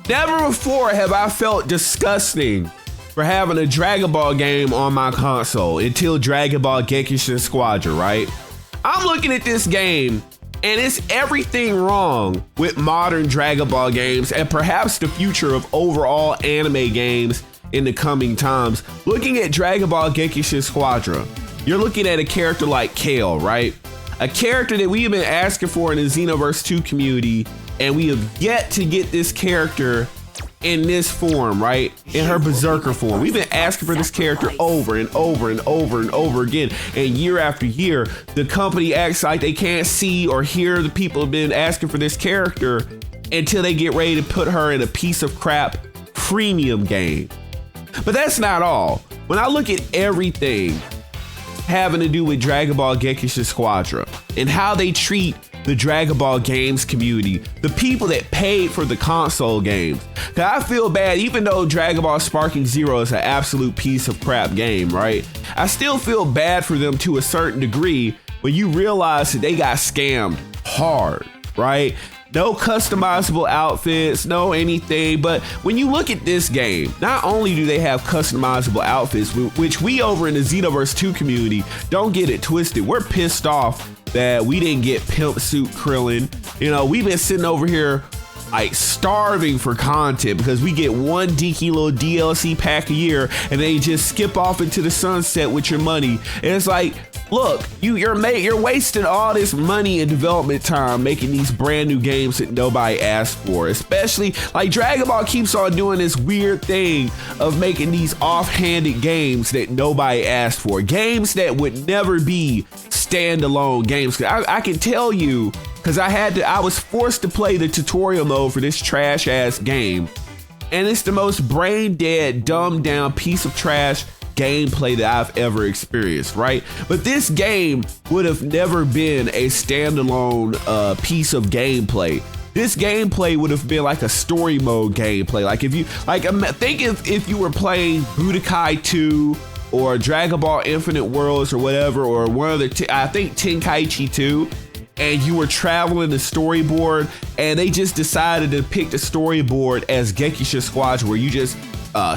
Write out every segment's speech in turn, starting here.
Never before have I felt disgusting for having a Dragon Ball game on my console until Dragon Ball Gekishin Squadra, right? I'm looking at this game and it's everything wrong with modern Dragon Ball games and perhaps the future of overall anime games in the coming times. Looking at Dragon Ball Gekishin Squadra, you're looking at a character like Kale, right? A character that we have been asking for in the Xenoverse 2 community, and we have yet to get this character in this form, right? In her Berserker form. We've been asking for this character over and over and over and over again. And year after year, the company acts like they can't see or hear the people have been asking for this character until they get ready to put her in a piece of crap premium game. But that's not all. When I look at everything having to do with Dragon Ball Gekishin Squadra and how they treat the Dragon Ball games community, the people that paid for the console games. Cause I feel bad, even though Dragon Ball Sparking Zero is an absolute piece of crap game, right? I still feel bad for them to a certain degree when you realize that they got scammed hard, right? No customizable outfits, no anything. But when you look at this game, not only do they have customizable outfits, which we over in the Xenoverse 2 community, don't get it twisted. We're pissed off that we didn't get Pimp Suit Krillin. You know, we've been sitting over here like starving for content because we get one dinky little DLC pack a year and then you just skip off into the sunset with your money. And it's like, look, you're wasting all this money and development time making these brand new games that nobody asked for. Especially like Dragon Ball keeps on doing this weird thing of making these offhanded games that nobody asked for. Games that would never be standalone games. I can tell you, because I was forced to play the tutorial mode for this trash ass game. And it's the most brain dead, dumbed down piece of trash gameplay that I've ever experienced, right? But this game would have never been a standalone piece of gameplay. This gameplay would have been like a story mode gameplay. Like if you think if you were playing Budokai 2 or Dragon Ball Infinite Worlds or whatever, or one of the I think Tenkaichi 2, and you were traveling the storyboard and they just decided to pick the storyboard as Gekishin Squadra, where you just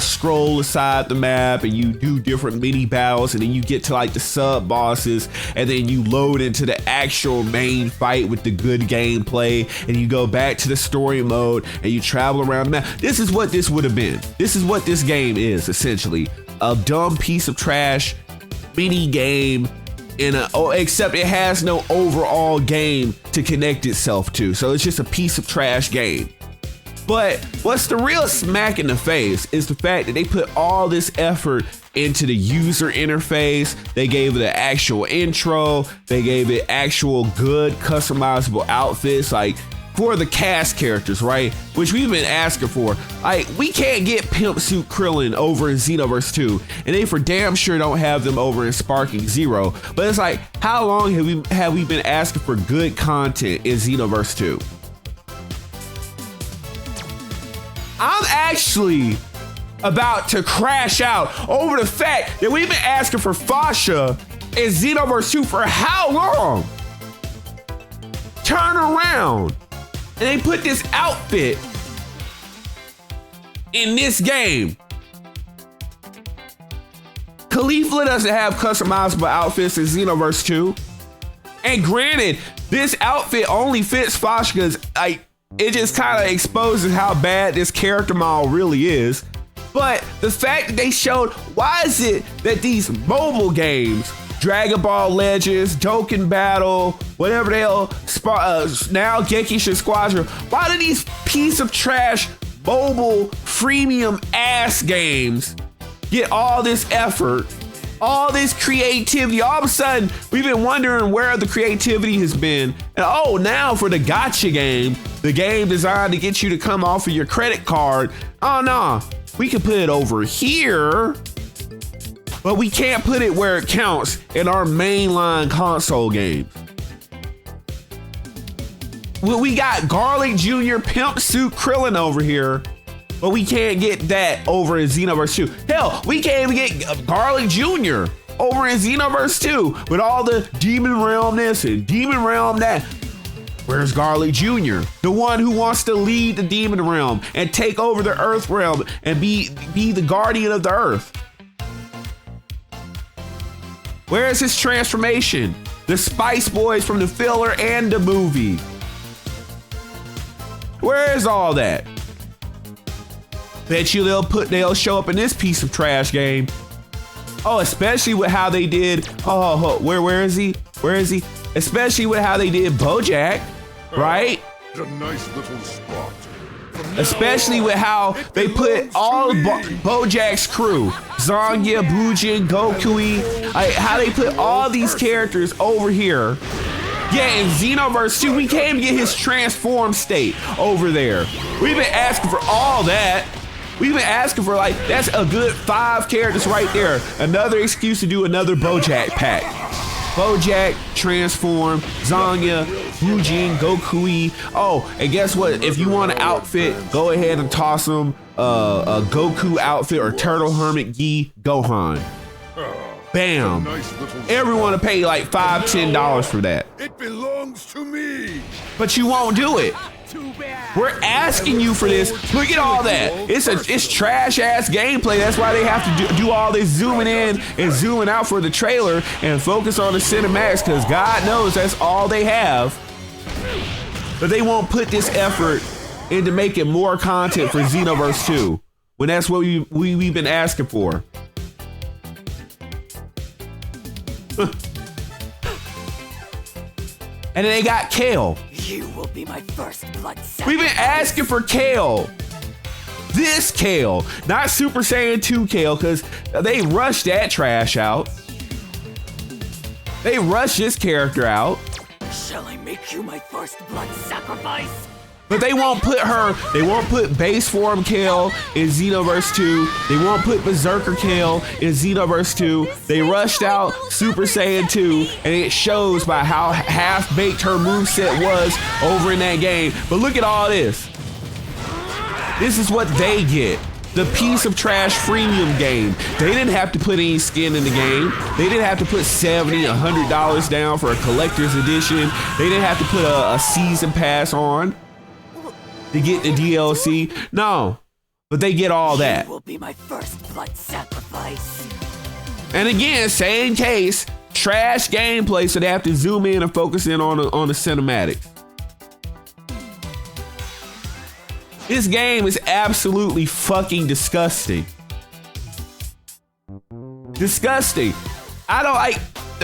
scroll aside the map and you do different mini battles, and then you get to like the sub bosses, and then you load into the actual main fight with the good gameplay, and you go back to the story mode and you travel around the map. This is what this would have been. This is what this game is, essentially. A dumb piece of trash mini game except it has no overall game to connect itself to. So it's just a piece of trash game. But what's the real smack in the face is the fact that they put all this effort into the user interface. They gave it an actual intro. They gave it actual good customizable outfits, like for the cast characters, right? Which we've been asking for. Like, we can't get Pimp Suit Krillin over in Xenoverse 2, and they for damn sure don't have them over in Sparking Zero. But it's like, how long have we been asking for good content in Xenoverse 2? I'm actually about to crash out over the fact that we've been asking for Fasha in Xenoverse 2 for how long? Turn around. And they put this outfit in this game. Caulifla doesn't have customizable outfits in Xenoverse 2. And granted, this outfit only fits Fasha because it just kind of exposes how bad this character model really is. But the fact that they showed, why is it that these mobile games, Dragon Ball Legends, Dokkan Battle, whatever the hell, now Gekishin Squadra, why do these piece of trash mobile freemium ass games get all this effort, all this creativity? All of a sudden, we've been wondering where the creativity has been. And now for the gotcha game, the game designed to get you to come off of your credit card, oh no, we can put it over here, but we can't put it where it counts in our mainline console games. Well, we got Garlic Jr. Pimp Suit Krillin over here, but we can't get that over in Xenoverse 2. Hell, we can't even get Garlic Jr. over in Xenoverse 2 with all the Demon Realm this and Demon Realm that. Where's Garlic Jr., the one who wants to lead the demon realm and take over the earth realm and be the guardian of the earth? Where is his transformation? The Spice Boys from the filler and the movie. Where is all that? Bet you they'll show up in this piece of trash game. Oh, especially with how they did. Oh, where is he? Where is he? Especially with how they did BoJack, right? A nice little spot. Especially with how they put all of BoJack's crew, Zangya, Bujin, Gokui, like how they put all these characters over here. Yeah, in Xenoverse 2, we can't even get his transformed state over there. We've been asking for all that. We've been asking for like, that's a good 5 characters right there. Another excuse to do another BoJack pack. BoJack, Transform, Zangya, Bujin, Gokui. Oh, and guess what? If you want an outfit, go ahead and toss him a Goku outfit or Turtle Hermit Gi Gohan. Bam. Everyone will pay like $5, $10 for that. It belongs to me. But you won't do it. We're asking you for this. Look at all that. It's trash ass gameplay. That's why they have to do all this zooming in and zooming out for the trailer and focus on the cinematics, because God knows that's all they have. But they won't put this effort into making more content for Xenoverse 2 when that's what we've been asking for. And then they got Kale. You will be my first blood sacrifice. We've been asking for Kale. This Kale, not Super Saiyan 2 Kale, because they rushed that trash out. They rushed this character out. Shall I make you my first blood sacrifice? But they won't put base form Kale in Xenoverse 2. They won't put Berserker Kale in Xenoverse 2. They rushed out Super Saiyan 2, and it shows by how half-baked her moveset was over in that game. But look at all this. This is what they get. The piece of trash freemium game. They didn't have to put any skin in the game. They didn't have to put $70, $100 down for a collector's edition. They didn't have to put a season pass on to get the DLC. No, but they get all that. You will be my first blood sacrifice. And again, same case, trash gameplay, so they have to zoom in and focus in on the cinematics. This game is absolutely fucking disgusting. Disgusting. I don't like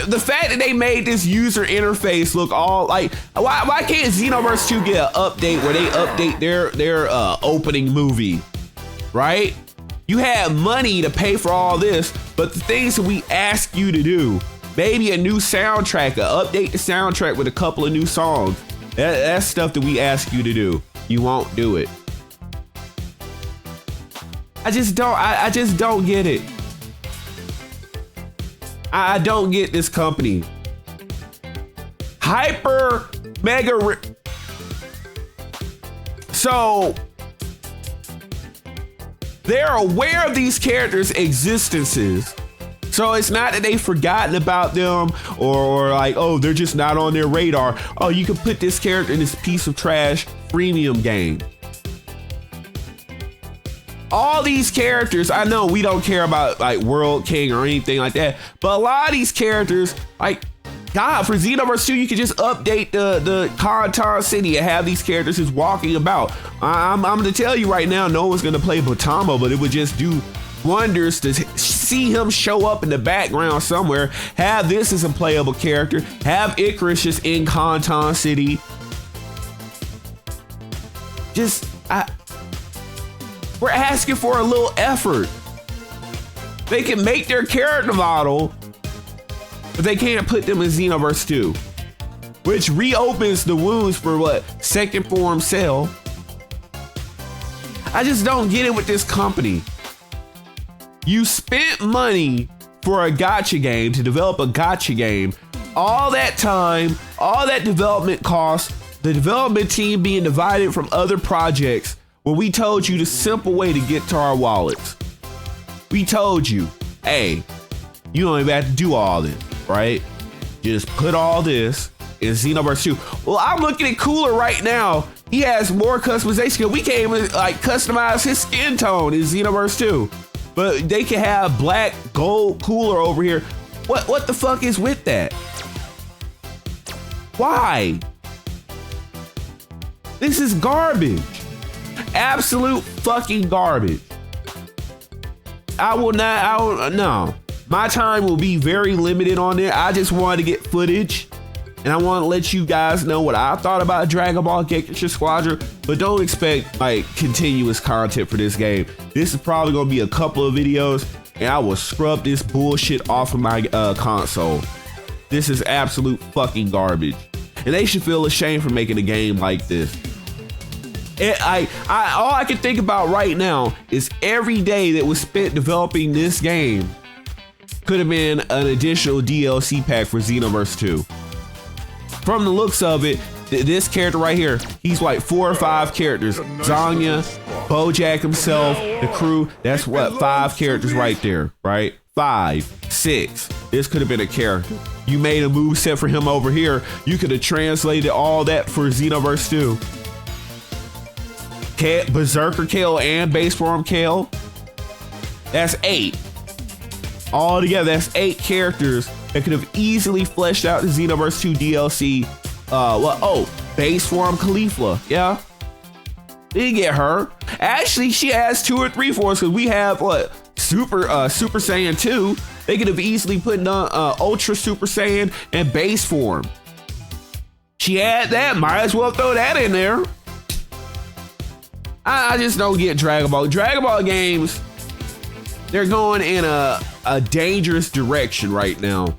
the fact that they made this user interface look all like, why can't Xenoverse 2 get an update where they update their opening movie, right? You had money to pay for all this, but the things that we ask you to do, maybe a new soundtrack, update the soundtrack with a couple of new songs. That's stuff that we ask you to do. You won't do it. I just don't get it. I don't get this company. Hyper Mega. So they're aware of these characters' existences. So it's not that they've forgotten about them or like, oh, they're just not on their radar. Oh, you can put this character in this piece of trash freemium game. All these characters, I know we don't care about like World King or anything like that, but a lot of these characters, like, God, for Xenoverse 2, you could just update the Kanton City and have these characters just walking about. I'm gonna tell you right now, no one's gonna play Botamo, but it would just do wonders to see him show up in the background somewhere. Have this as a playable character. Have Icarus just in Kanton City. We're asking for a little effort. They can make their character model, but they can't put them in Xenoverse 2, which reopens the wounds for what? Second form Cell. I just don't get it with this company. You spent money for a gacha game to develop a gacha game. All that time, all that development cost, the development team being divided from other projects, when we told you the simple way to get to our wallets. We told you, hey, you don't even have to do all this, right? Just put all this in Xenoverse 2. Well, I'm looking at Cooler right now. He has more customization. We can't even like customize his skin tone in Xenoverse 2. But they can have black, gold Cooler over here. What the fuck is with that? Why? This is garbage. Absolute fucking garbage. No. My time will be very limited on it. I just wanted to get footage, and I want to let you guys know what I thought about Dragon Ball Gekishin Squadra, but don't expect like continuous content for this game. This is probably gonna be a couple of videos, and I will scrub this bullshit off of my console. This is absolute fucking garbage, and they should feel ashamed for making a game like this. All I can think about right now is every day that was spent developing this game could have been an additional DLC pack for Xenoverse 2. From the looks of it, this character right here, he's like 4 or 5 characters. Zanya, Bojack himself, the crew, that's what, 5 characters right there, right? 5, 6. This could have been a character. You made a move set for him over here. You could have translated all that for Xenoverse 2. Berserker Kale and Base Form Kale. That's 8. All together, that's 8 characters that could have easily fleshed out the Xenoverse 2 DLC. Base Form Caulifla. Yeah. Didn't get her. Actually, she has 2 or 3 for us because we have what? Super Saiyan 2. They could have easily put on Ultra Super Saiyan and Base Form. She had that. Might as well throw that in there. I just don't get Dragon Ball. Dragon Ball games, they're going in a dangerous direction right now.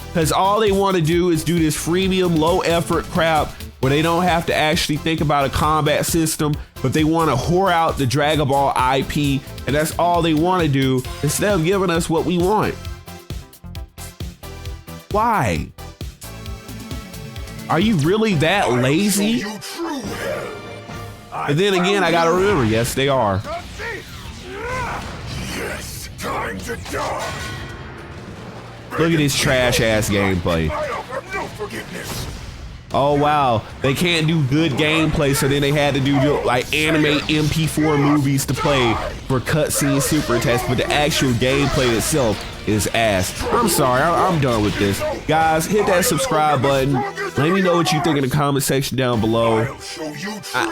Because all they want to do is do this freemium, low effort crap where they don't have to actually think about a combat system, but they want to whore out the Dragon Ball IP, and that's all they want to do instead of giving us what we want. Why? Are you really that lazy? But then again, I gotta remember, yes, they are. Yes, time to die. Look at this trash ass gameplay. Oh wow, they can't do good gameplay, so then they had to do like anime MP4 movies to play for cutscene super tests, but the actual gameplay itself is ass. I'm sorry, I'm done with this. Guys, hit that subscribe button. Let me know what you think in the comment section down below.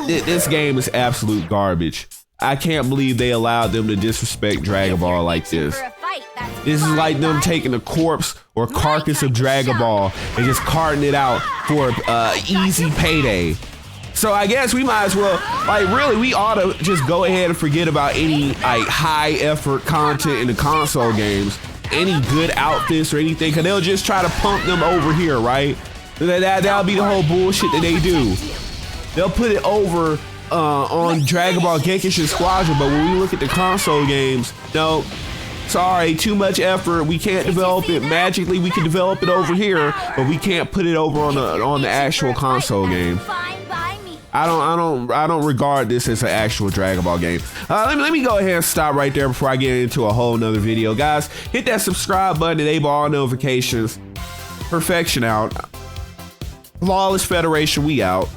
This game is absolute garbage. I can't believe they allowed them to disrespect Dragon Ball like this. This is like them taking a corpse or carcass of Dragon Ball and just carting it out for easy payday. So I guess we might as well, like really, we ought to just go ahead and forget about any like high effort content in the console games, any good outfits or anything, because they'll just try to pump them over here, right? That'll be the whole bullshit that they do. They'll put it over on Dragon Ball Gekishin Squadra, but when we look at the console games, no. Sorry, too much effort. We can't develop it magically. We can develop it over here, but we can't put it over on the actual console game. I don't regard this as an actual Dragon Ball game. Let me go ahead and stop right there before I get into a whole nother video. Guys, hit that subscribe button, enable all notifications. Perfection out. Flawless Federation, we out.